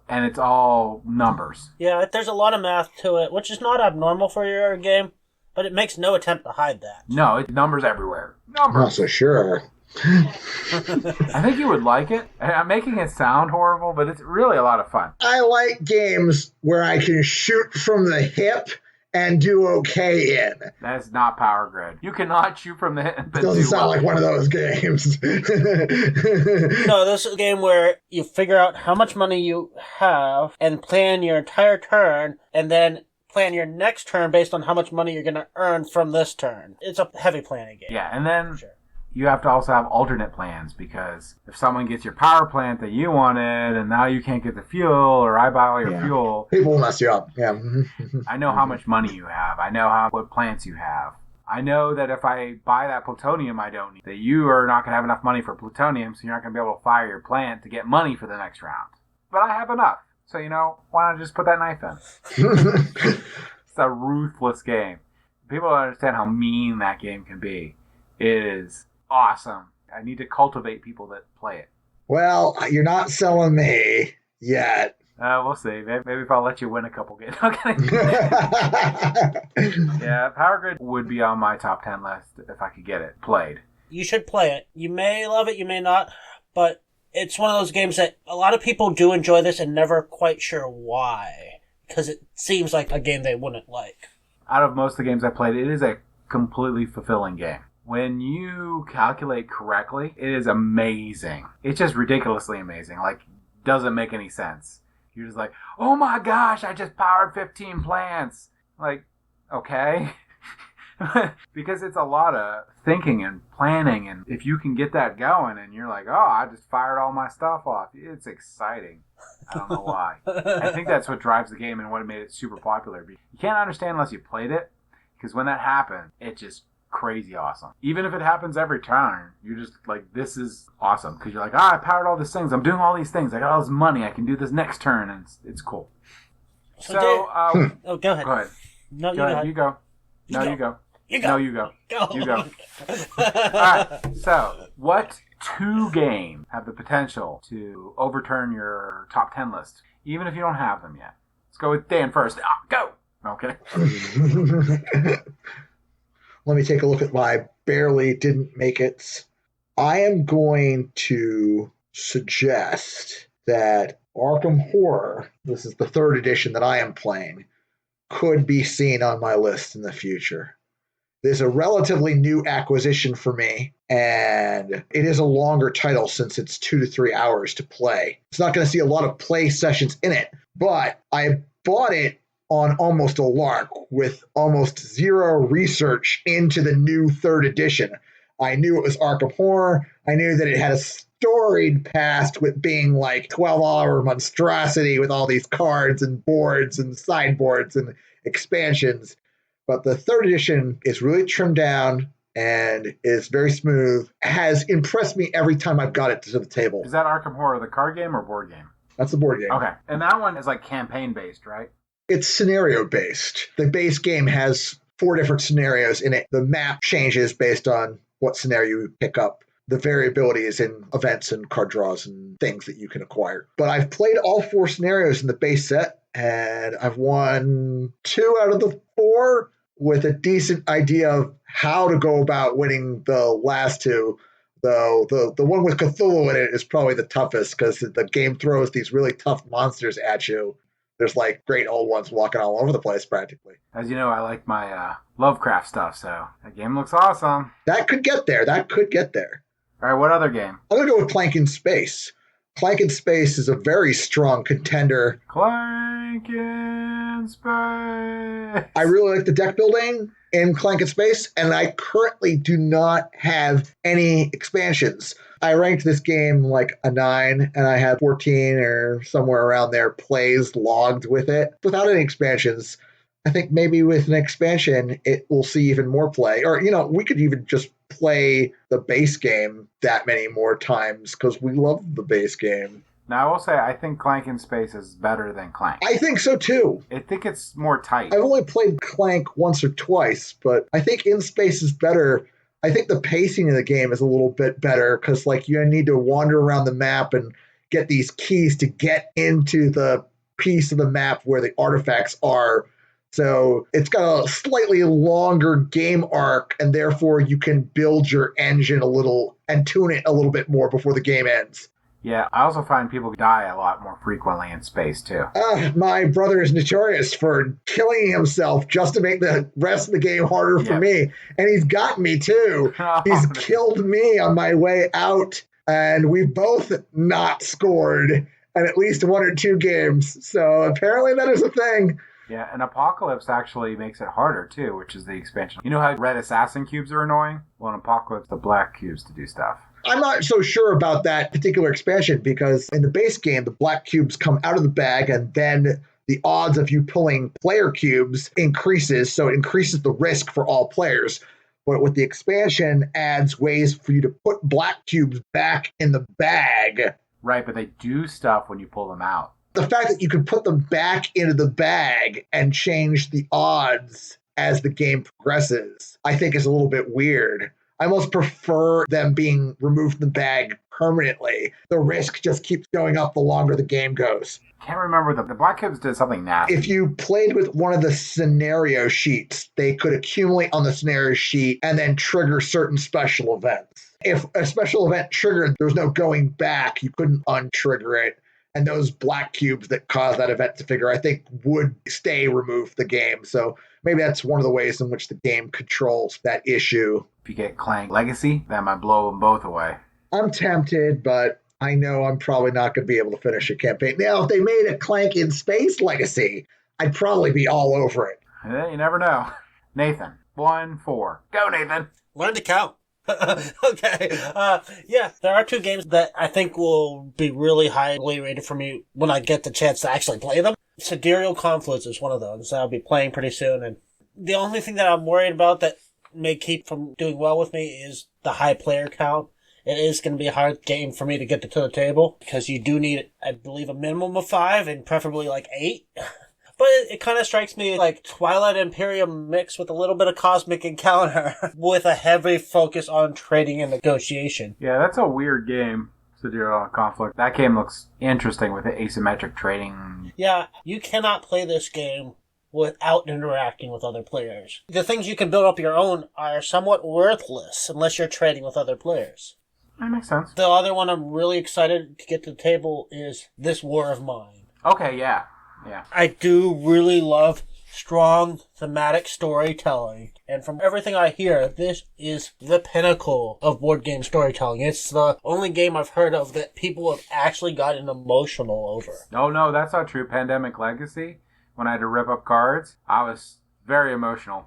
And it's all numbers. Yeah, there's a lot of math to it, which is not abnormal for your game, but it makes no attempt to hide that. No, it's numbers everywhere. Numbers. Not so sure. I think you would like it. I'm making it sound horrible, but it's really a lot of fun. I like games where I can shoot from the hip and do okay in. That's not Power Grid. You cannot shoot from the hip. It doesn't sound like one of those games. No, this is a game where you figure out how much money you have and plan your entire turn, and then plan your next turn based on how much money you're going to earn from this turn. It's a heavy planning game. Yeah, and then you have to also have alternate plans, because if someone gets your power plant that you wanted and now you can't get the fuel, or I buy all your fuel, people will mess you up. Yeah. I know how much money you have. I know what plants you have. I know that if I buy that plutonium I don't need, that you are not going to have enough money for plutonium, so you're not going to be able to fire your plant to get money for the next round. But I have enough. So, why not just put that knife in? It's a ruthless game. People don't understand how mean that game can be. It is awesome. I need to cultivate people that play it. Well, you're not selling me yet. We'll see. Maybe if I'll let you win a couple games. Okay. Yeah, Power Grid would be on my top 10 list if I could get it played. You should play it. You may love it, you may not, but it's one of those games that a lot of people do enjoy this and never quite sure why, because it seems like a game they wouldn't like. Out of most of the games I played, it is a completely fulfilling game. When you calculate correctly, it is amazing. It's just ridiculously amazing. Doesn't make any sense. You're just like, oh my gosh, I just powered 15 plants. Okay. Because it's a lot of thinking and planning, and if you can get that going and you're like, oh, I just fired all my stuff off, it's exciting. I don't know why. I think that's what drives the game and what made it super popular. You can't understand unless you played it, because when that happened, it's just crazy awesome. Even if it happens every turn, you're just like, this is awesome, because you're like, I powered all these things, I'm doing all these things, I got all this money, I can do this next turn, and it's cool. Go ahead. Go ahead. No, go ahead. You go. No, you go. You go. No, you go. Go. You go. Alright, so what 2 games have the potential to overturn your top 10 list, even if you don't have them yet? Let's go with Dan first. Go! Okay. Let me take a look at why barely didn't make it. I am going to suggest that Arkham Horror, this is the 3rd edition that I am playing, could be seen on my list in the future. It is a relatively new acquisition for me, and it is a longer title since it's 2 to 3 hours to play. It's not going to see a lot of play sessions in it, but I bought it on almost a lark with almost zero research into the new 3rd edition. I knew it was Arkham Horror. I knew that it had a storied past with being 12-hour monstrosity with all these cards and boards and sideboards and expansions. But the 3rd edition is really trimmed down and is very smooth. Has impressed me every time I've got it to the table. Is that Arkham Horror the card game or board game? That's the board game. Okay. And that one is campaign-based, right? It's scenario-based. The base game has 4 different scenarios in it. The map changes based on what scenario you pick up. The variability is in events and card draws and things that you can acquire. But I've played all 4 scenarios in the base set, and I've won 2 out of the 4 with a decent idea of how to go about winning the last 2. Though the one with Cthulhu in it is probably the toughest, because the game throws these really tough monsters at you. There's great old ones walking all over the place practically. As you know, I like my Lovecraft stuff, so that game looks awesome. That could get there. All right, what other game? I'm going to go with Clank in Space. Clank in Space is a very strong contender. Clank in Space. I really like the deck building in Clank in Space, and I currently do not have any expansions. I ranked this game a 9, and I had 14 or somewhere around there plays logged with it without any expansions. I think maybe with an expansion, it will see even more play. Or, we could even just play the base game that many more times because we love the base game. Now, I will say, I think Clank in Space is better than Clank. I think so, too. I think it's more tight. I've only played Clank once or twice, but I think In Space is better. I think the pacing of the game is a little bit better because, you need to wander around the map and get these keys to get into the piece of the map where the artifacts are. So it's got a slightly longer game arc, and therefore you can build your engine a little and tune it a little bit more before the game ends. Yeah, I also find people die a lot more frequently in Space, too. My brother is notorious for killing himself just to make the rest of the game harder for me. And he's got me, too. He's killed me on my way out, and we've both not scored in at least one or two games. So apparently that is a thing. Yeah, and Apocalypse actually makes it harder, too, which is the expansion. You know how red assassin cubes are annoying? Well, in Apocalypse, the black cubes to do stuff. I'm not so sure about that particular expansion because in the base game, the black cubes come out of the bag and then the odds of you pulling player cubes increases. So it increases the risk for all players. But with the expansion, adds ways for you to put black cubes back in the bag. Right, but they do stuff when you pull them out. The fact that you can put them back into the bag and change the odds as the game progresses, I think is a little bit weird. I almost prefer them being removed from the bag permanently. The risk just keeps going up the longer the game goes. Can't remember. The Black Cubes did something nasty. If you played with one of the scenario sheets, they could accumulate on the scenario sheet and then trigger certain special events. If a special event triggered, there was no going back. You couldn't untrigger it. And those black cubes that caused that event to figure, I think, would stay removed from the game. So maybe that's one of the ways in which the game controls that issue. If you get Clank Legacy, that might blow them both away. I'm tempted, but I know I'm probably not going to be able to finish a campaign. Now, if they made a Clank in Space Legacy, I'd probably be all over it. Yeah, you never know. Nathan, 1-4. Go, Nathan. Learn to count. Okay. Yeah, there are two games that I think will be really highly rated for me when I get the chance to actually play them. Sidereal Confluence is one of those that I'll be playing pretty soon. And the only thing that I'm worried about that may keep from doing well with me is the high player count. It is going to be a hard game for me to get to the table because you do need, I believe, a minimum of 5 and preferably 8. But it kind of strikes me like Twilight Imperium mixed with a little bit of Cosmic Encounter with a heavy focus on trading and negotiation. Yeah, that's a weird game, Sidereal Conflict. That game looks interesting with the asymmetric trading. Yeah, you cannot play this game without interacting with other players. The things you can build up your own are somewhat worthless unless you're trading with other players. That makes sense. The other one I'm really excited to get to the table is This War of Mine. Okay, yeah. Yeah. I do really love strong thematic storytelling. And from everything I hear, this is the pinnacle of board game storytelling. It's the only game I've heard of that people have actually gotten emotional over. Oh, no, that's not true. Pandemic Legacy, when I had to rip up cards, I was very emotional.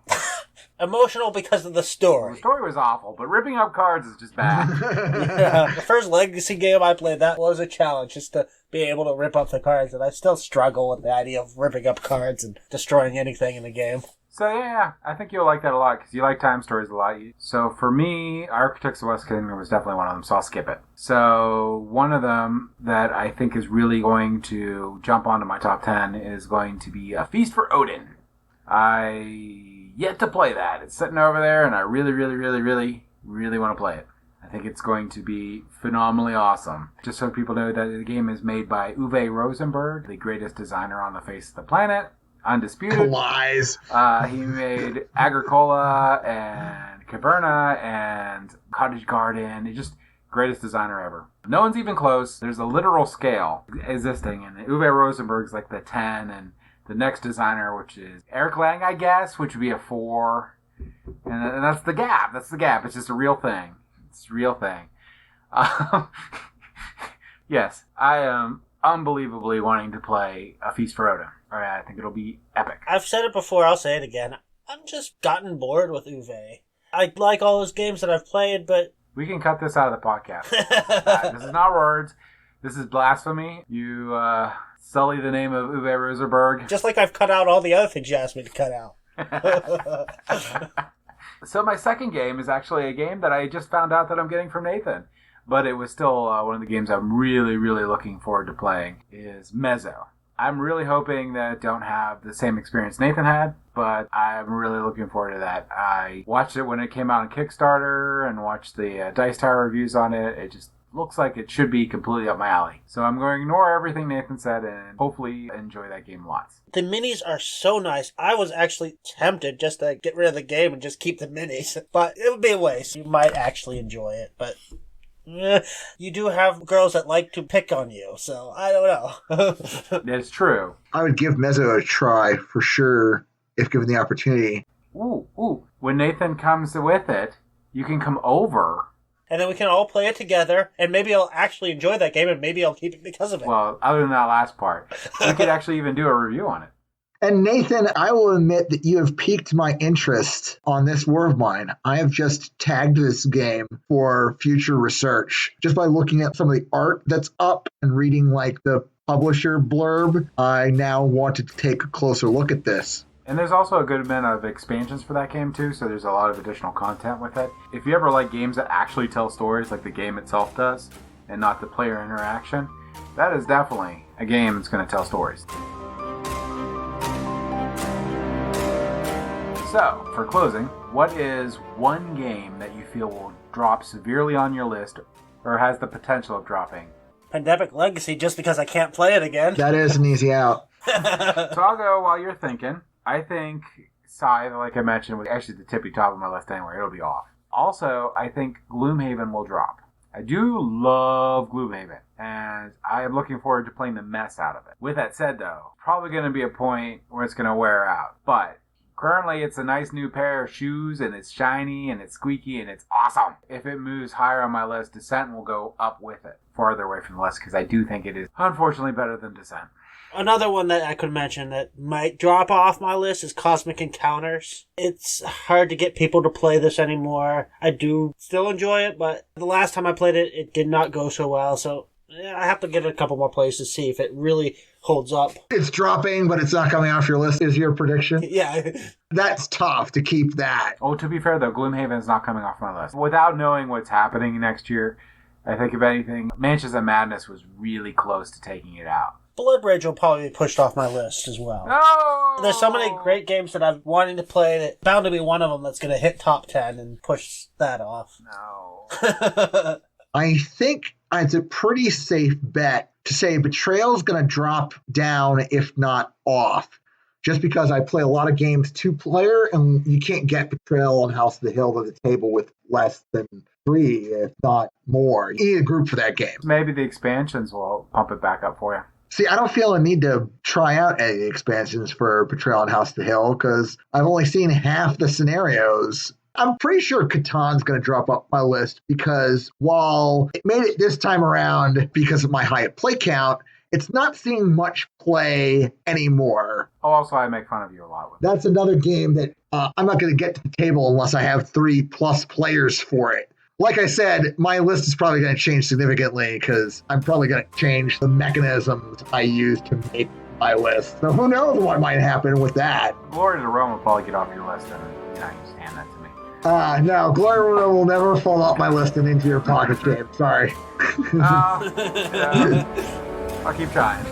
Emotional because of the story. The story was awful, but ripping up cards is just bad. Yeah, the first Legacy game I played, that was a challenge, just to be able to rip up the cards, and I still struggle with the idea of ripping up cards and destroying anything in the game. So yeah, I think you'll like that a lot, because you like time stories a lot. So for me, Architects of the West Kingdom was definitely one of them, so I'll skip it. So one of them that I think is really going to jump onto my top 10 is going to be A Feast for Odin. I yet to play that. It's sitting over there, and I really want to play it. I think it's going to be phenomenally awesome. Just so people know that the game is made by Uwe Rosenberg, the greatest designer on the face of the planet. Undisputed. Lies. He made Agricola and Caverna and Cottage Garden. He's just greatest designer ever. No one's even close. There's a literal scale existing, and Uwe Rosenberg's like the 10, and the next designer, which is Eric Lang, I guess, which would be a 4. And that's the gap. That's the gap. It's just a real thing. It's a real thing. Yes, I am unbelievably wanting to play A Feast for Odin. All right, I think it'll be epic. I've said it before, I'll say it again. I'm just gotten bored with Uwe. I like all those games that I've played, but... We can cut this out of the podcast. This is not words. This is blasphemy. You sully the name of Uwe Rosenberg. Just like I've cut out all the other things you asked me to cut out. So my second game is actually a game that I just found out that I'm getting from Nathan. But it was still one of the games I'm really, really looking forward to playing, is Mezzo. I'm really hoping that I don't have the same experience Nathan had, but I'm really looking forward to that. I watched it when it came out on Kickstarter and watched the Dice Tower reviews on it. It just looks like it should be completely up my alley. So I'm going to ignore everything Nathan said and hopefully enjoy that game lots. The minis are so nice. I was actually tempted just to get rid of the game and just keep the minis, but it would be a waste. You might actually enjoy it, but... you do have girls that like to pick on you, so I don't know. That's true. I would give Mezzo a try for sure if given the opportunity. Ooh. When Nathan comes with it, you can come over. And then we can all play it together, and maybe I'll actually enjoy that game, and maybe I'll keep it because of it. Well, other than that last part, we could actually even do a review on it. And Nathan, I will admit that you have piqued my interest on this war of mine. I have just tagged this game for future research. Just by looking at some of the art that's up and reading like the publisher blurb, I now wanted to take a closer look at this. And there's also a good amount of expansions for that game too, so there's a lot of additional content with it. If you ever like games that actually tell stories like the game itself does, and not the player interaction, that is definitely a game that's going to tell stories. So, for closing, what is one game that you feel will drop severely on your list or has the potential of dropping? Pandemic Legacy, just because I can't play it again. That is an easy out. So I'll go while you're thinking. I think Scythe, like I mentioned, was actually the tippy top of my list anyway. It'll be off. Also, I think Gloomhaven will drop. I do love Gloomhaven, and I am looking forward to playing the mess out of it. With that said, though, probably going to be a point where it's going to wear out. But currently, it's a nice new pair of shoes, and it's shiny, and it's squeaky, and it's awesome. If it moves higher on my list, Descent will go up with it, farther away from the list, because I do think it is, unfortunately, better than Descent. Another one that I could mention that might drop off my list is Cosmic Encounters. It's hard to get people to play this anymore. I do still enjoy it, but the last time I played it, it did not go so well, so I have to give it a couple more plays to see if it really holds up. It's dropping, but it's not coming off your list, is your prediction? Yeah. That's tough to keep that. Oh, to be fair, though, Gloomhaven is not coming off my list. Without knowing what's happening next year, I think, if anything, Mansions of Madness was really close to taking it out. Blood Rage will probably be pushed off my list as well. No! There's so many great games that I've wanted to play that bound to be one of them that's going to hit top 10 and push that off. No. I think it's a pretty safe bet to say Betrayal's going to drop down, if not off. Just because I play a lot of games two-player, and you can't get Betrayal and House of the Hill to the table with less than 3, if not more. You need a group for that game. Maybe the expansions will pump it back up for you. See, I don't feel a need to try out any expansions for Betrayal and House of the Hill because I've only seen half the scenarios. I'm pretty sure Catan's going to drop up my list because while it made it this time around because of my high play count, it's not seeing much play anymore. Oh, also, I make fun of you a lot with it. That's another game that I'm not going to get to the table unless I have 3+ players for it. Like I said, my list is probably going to change significantly because I'm probably going to change the mechanisms I use to make my list. So who knows what might happen with that. Glory to Rome will probably get off your list, and you just hand that to me. No, Glory will never fall off my list and into your pocket, James. Sorry. I'll keep trying.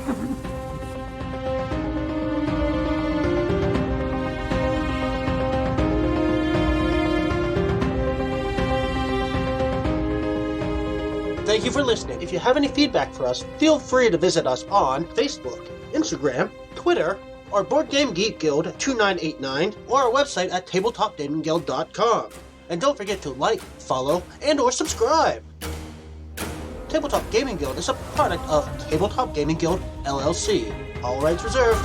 Thank you for listening. If you have any feedback for us, feel free to visit us on Facebook, Instagram, Twitter, or Board Game Geek Guild 2989, or our website at tabletopgamingguild.com. And don't forget to like, follow, and or subscribe. Tabletop Gaming Guild is a product of Tabletop Gaming Guild, LLC. All rights reserved.